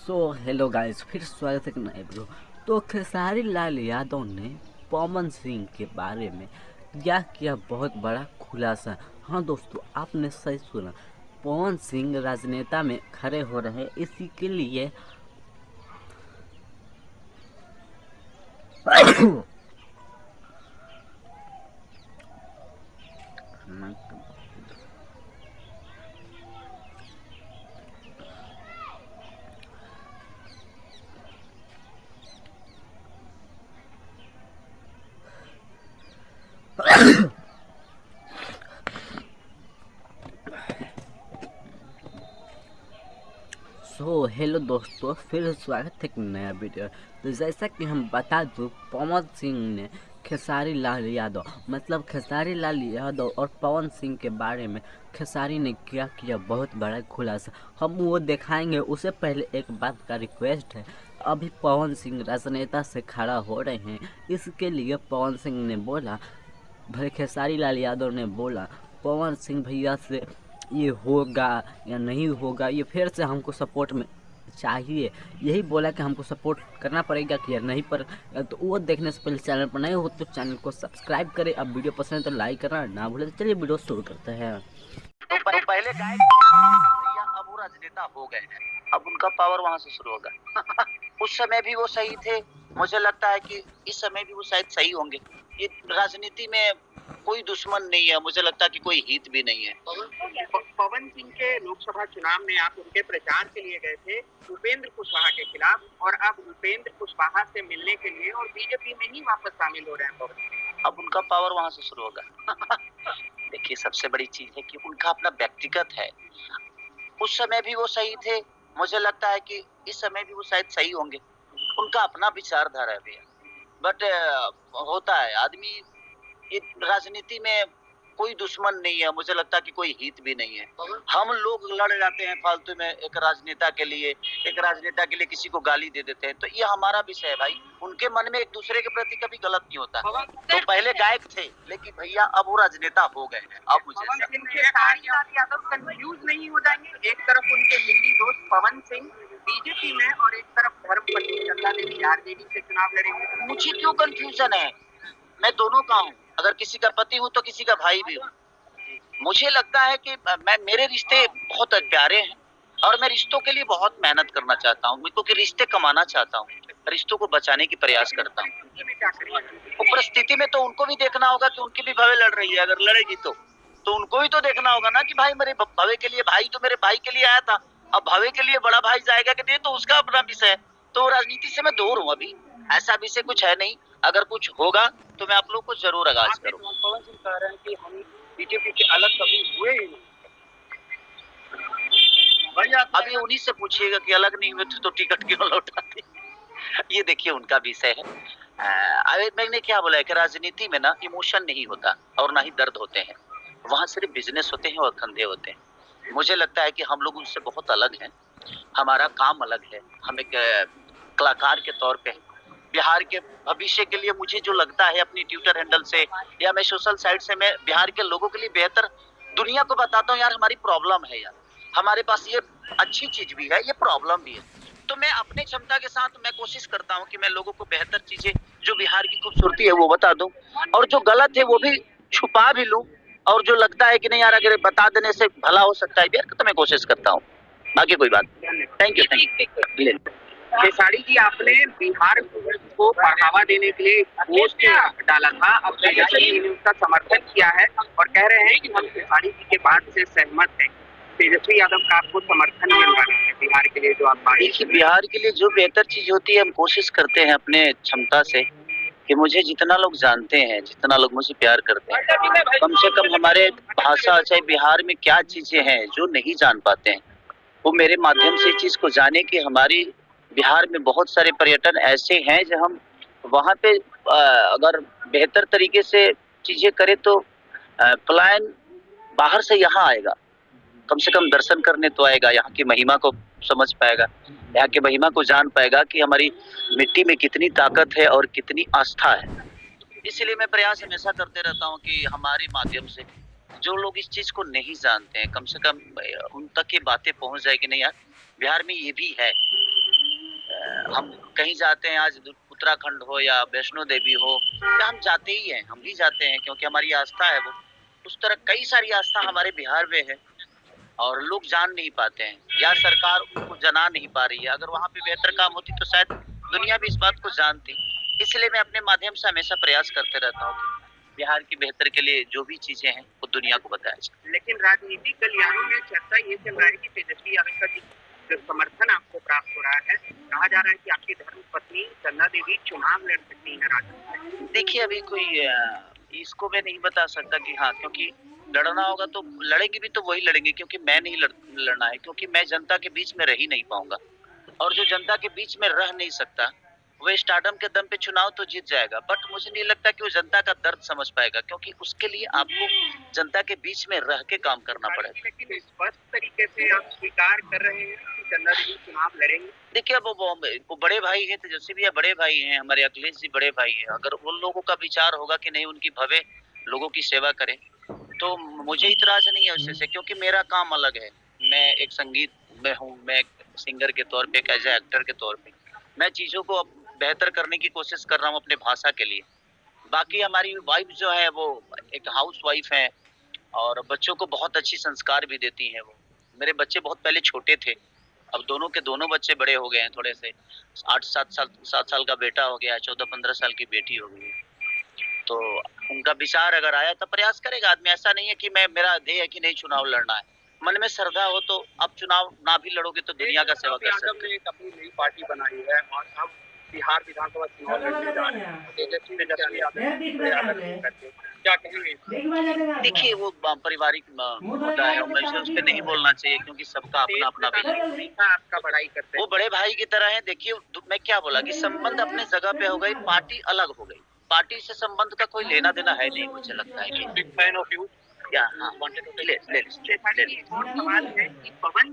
Hello guys, फिर स्वागत है एक नए वीडियो। तो खेसारी लाल यादव ने पवन सिंह के बारे में किया बहुत बड़ा खुलासा। हाँ दोस्तों, आपने सही सुना। पवन सिंह राजनेता में खड़े हो रहे हैं, इसी के लिए हेलो दोस्तों, फिर स्वागत है एक नया वीडियो। तो जैसा कि हम बता दूं, पवन सिंह ने खेसारी लाल यादव खेसारी लाल यादव और पवन सिंह के बारे में खेसारी ने किया बहुत बड़ा खुलासा। हम वो दिखाएंगे। उससे पहले एक बात का रिक्वेस्ट है। अभी पवन सिंह राजनेता से खड़ा हो रहे हैं, इसके लिए पवन सिंह ने बोला, भाई खेसारी लाल यादव ने बोला पवन सिंह भैया से ये होगा या नहीं होगा, ये फिर से हमको सपोर्ट में चाहिए। यही बोला कि हमको सपोर्ट करना पड़ेगा कि नहीं पर। तो वो देखने से पहले चैनल पर नए हो तो चैनल को सब्सक्राइब करें। अब वीडियो पसंद है तो लाइक करना ना भूलें। तो चलिए वीडियो शुरू करते हैं। तो पहले गायक भैया, अब वो राजनेता हो गए हैं, अब उनका पावर वहां से शुरू होगा। उस समय भी वो सही थे, मुझे लगता है कि इस समय भी वो शायद सही होंगे। ये राजनीति में कोई दुश्मन नहीं है, मुझे लगता है कि कोई हित भी नहीं है। पवन सिंह के लोकसभा चुनाव में आप उनके प्रचार के लिए गए थे उपेंद्र कुशवाहा के खिलाफ, और अब उपेंद्र कुशवाहा से मिलने के लिए और बीजेपी में ही वापस शामिल हो रहे हैं पवन सिंह। अब उनका पावर वहां से शुरू होगा। देखिए, सबसे बड़ी चीज है कि उनका अपना व्यक्तिगत है। उस समय भी वो सही थे, मुझे लगता है कि इस समय भी वो शायद सही होंगे। उनका अपना विचारधारा है भैया। बट होता है आदमी, ये राजनीति में कोई दुश्मन नहीं है, मुझे लगता है कि कोई हित भी नहीं है। हम लोग लड़ जाते हैं फालतू में एक राजनेता के लिए किसी को गाली दे देते हैं, तो ये हमारा विषय है भाई। उनके मन में एक दूसरे के प्रति कभी गलत नहीं होता। तो पहले गायक थे, लेकिन भैया अब वो राजनेता हो गए हैं। अब मुझे यादव कंफ्यूज नहीं हो जाएंगे? एक तरफ उनके दिल्ली दोस्त पवन सिंह बीजेपी में और एक तरफ धर्मपत्नी चंदा देवी आरजेडी से चुनाव लड़ेंगे। मुझे क्यों कंफ्यूजन है? मैं दोनों का हूँ, अगर किसी का पति हूँ तो किसी का भाई भी हूँ। मुझे लगता है कि मेरे रिश्ते बहुत प्यारे हैं और मैं रिश्तों के लिए बहुत मेहनत करना चाहता हूँ, क्योंकि रिश्ते कमाना चाहता हूँ, रिश्तों को बचाने की प्रयास करता हूँ। परिस्थिति में तो उनको भी देखना होगा कि उनकी भी भवे लड़ रही है। अगर लड़ेगी तो उनको भी तो देखना होगा ना कि भाई मेरे भवे के लिए, भाई तो मेरे भाई के लिए आया था, अब भवे के लिए बड़ा भाई जाएगा कि नहीं, तो उसका अपना विषय है। तो राजनीति से मैं दूर हूँ अभी, ऐसा विषय कुछ है नहीं। अगर कुछ होगा तो मैं आप लोग को जरूर आगाज करूंगा। पवन सिंह कह रहे हैं कि हम बीजेपी से अलग कभी हुए ही नहीं। अभी उन्हीं से पूछिएगा कि अलग नहीं हुए तो टिकट क्यों लौटाते। ये देखिए उनका विषय है। मैंने क्या बोला है कि राजनीति में ना इमोशन नहीं होता और ना ही दर्द होते हैं, वहाँ सिर्फ बिजनेस होते हैं और धंधे होते हैं। मुझे लगता है कि हम लोग उनसे बहुत अलग हैं, हमारा काम अलग है। हम एक कलाकार के तौर पे बिहार के भविष्य के लिए, मुझे जो लगता है अपनी ट्विटर हैंडल से या मैं सोशल साइट से, मैं बिहार के लोगों के लिए बेहतर दुनिया को बताता हूँ। यार हमारी प्रॉब्लम है, यार हमारे पास ये अच्छी चीज भी है, ये प्रॉब्लम भी है। तो मैं अपने क्षमता के साथ मैं कोशिश करता हूँ कि मैं लोगों को बेहतर चीजें, जो बिहार की खूबसूरती है वो बता दूं, और जो गलत है वो भी छुपा भी लूं, और जो लगता है कि नहीं यार अगर बता देने से भला हो सकता है बिहार, तो मैं कोशिश करता हूँ। बाकी कोई बात। Thank you. खेसारी जी, आपने बिहार को बढ़ावा देने के लिए पोस्ट डाला था, अब तेजस्वी ने उसका समर्थन किया है और कह रहे हैं कि हम खेसारी जी के बात से सहमत हैं। तेजस्वी यादव का आपको समर्थन मिल रहा है बिहार के लिए, जो आप देखिए बिहार के लिए जो बेहतर चीज होती है हम कोशिश करते हैं अपने क्षमता से, कि मुझे जितना लोग जानते हैं, जितना लोग मुझे प्यार करते हैं, कम से कम हमारे भाषा, चाहे बिहार में क्या चीजें हैं जो नहीं जान पाते हैं, वो मेरे माध्यम से इस चीज को जाने कि हमारी बिहार में बहुत सारे पर्यटन ऐसे हैं जो हम वहाँ पे अगर बेहतर तरीके से चीजें करें तो पलायन बाहर से यहाँ आएगा, कम से कम दर्शन करने तो आएगा, यहाँ की महिमा को समझ पाएगा, यहाँ की महिमा को जान पाएगा कि हमारी मिट्टी में कितनी ताकत है और कितनी आस्था है। इसलिए मैं प्रयास हमेशा करते रहता हूँ कि हमारे माध्यम से जो लोग इस चीज को नहीं जानते हैं, कम से कम उन तक ये बातें पहुंच जाए कि नहीं यार बिहार में ये भी है, हम कहीं जाते हैं, आज उत्तराखंड हो या वैष्णो देवी हो, या हम जाते ही हैं, हम भी जाते हैं क्योंकि हमारी आस्था है वो। उस तरह कई सारी आस्था हमारे बिहार में है और लोग जान नहीं पाते हैं या सरकार उनको जना नहीं पा रही है। अगर वहाँ पे बेहतर काम होती तो शायद दुनिया भी इस बात को जानती। इसलिए मैं अपने माध्यम से हमेशा प्रयास करते रहता हूँ कि बिहार की बेहतर के लिए जो भी चीजें हैं वो दुनिया को बताया जाए। लेकिन राजनीतिक गलियारों में चर्चा ये चल रहा है कि तेजस्वी यादव का जो समर्थन आपको प्राप्त हो रहा है, कहा जा रहा है कि आपकी धर्मपत्नी चंदा देवी चुनाव लड़ सकती है राजनीति में। देखिए अभी कोई इसको मैं नहीं बता सकता कि हाँ, क्योंकि लड़ना होगा तो लड़ेगी भी तो वही लड़ेंगे, क्योंकि मैं नहीं लड़ना है, क्योंकि मैं जनता के बीच में रह ही नहीं पाऊंगा। और जो जनता के बीच में रह नहीं सकता वो स्टारडम के दम पे चुनाव तो जीत जाएगा, बट मुझे नहीं लगता कि वो जनता का दर्द समझ पाएगा, क्योंकि उसके लिए आपको जनता के बीच में रह के काम करना पड़ेगा। लेकिन स्पष्ट तरीके से आप स्वीकार कर रहे हैं कि चंदा देवी चुनाव लड़ेंगे। देखिए अब वो बड़े भाई हैं, तेजस्वी भैया बड़े भाई हैं, हमारे अखिलेश जी बड़े भाई हैं। अगर उन लोगों का विचार होगा कि नहीं उनकी भवे लोगों की सेवा करें तो मुझे इतराज नहीं है उससे, क्योंकि मेरा काम अलग है। मैं एक संगीत में हूँ, मैं एक सिंगर के तौर पे, एक एज एक्टर के तौर पे मैं चीजों को बेहतर करने की कोशिश कर रहा हूँ अपने भाषा के लिए। बाकी हमारी वाइफ जो है वो एक हाउस वाइफ है और बच्चों को बहुत अच्छी संस्कार भी देती हैं वो। मेरे बच्चे बहुत पहले छोटे थे, अब दोनों के दोनों बच्चे बड़े हो गए हैं, थोड़े से 7 साल का बेटा हो गया है, 14-15 साल की बेटी हो गई है। तो उनका विचार अगर आया तो प्रयास करेगा आदमी। ऐसा नहीं है कि मेरा ध्येय है कि नहीं चुनाव लड़ना है। मन में श्रद्धा हो तो अब चुनाव ना भी लड़ोगे तो दुनिया का सेवा कर सकते हो। एक अपनी नई पार्टी बनाई है और अब बिहार विधानसभा चुनाव लड़ने जा रहे हैं। तेजस्वी यादव क्या कहेंगे? देखिए वो पारिवारिक मुद्दा है, मुझे उस पर नहीं बोलना चाहिए क्योंकि सबका अपना अपना विचार। आपका बड़ाई करते वो बड़े भाई की तरह है। देखिए मैं क्या बोला कि संबंध अपने जगह पे हो गई, पार्टी अलग हो गई। पार्टी से संबंध का कोई लेना देना है नहीं, मुझे लगता है कि बिग फैन ऑफ यू। या हाँ ले सवाल है कि पवन